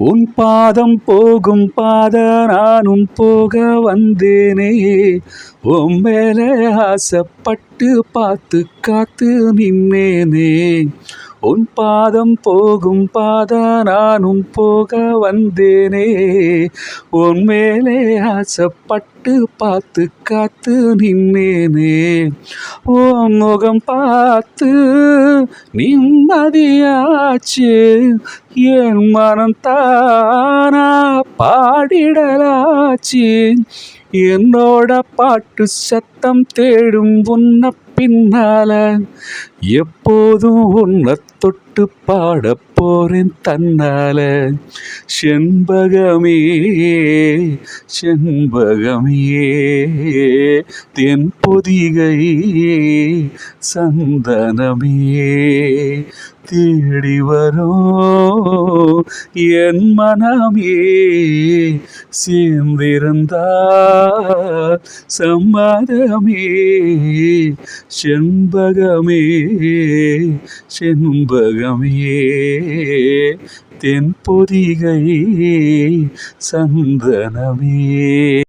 உன் பாதம் போகும் பாத நானும் போக வந்தேனே. உன் மேலே ஆசைப்பட்டு பார்த்து காத்து நின்னேனே. உன் பாதம் போகும் பாத நானும் போக வந்தேனே. உன் மேலே ஆசைப்பட்டு பார்த்து காத்து நின்னேனே. உன் முகம் பார்த்து நிம்மதியாச்சு. என் மனம் தானா பாடிடலாச்சு. என்னோட பாட்டு சத்தம் தேடும் உன்னை பின்னால. எப்போதும் உன்னை தொட்டு பாட போறேன் தன்னால. செண்பகமே செண்பகமே தென் பொதிகை சந்தனமே தேடி வரும் என் மனமே. சேர்ந்திருந்தா சம்மதமே. செண்பகமே செண்பகமே தென் பொதிகை சந்தனமே.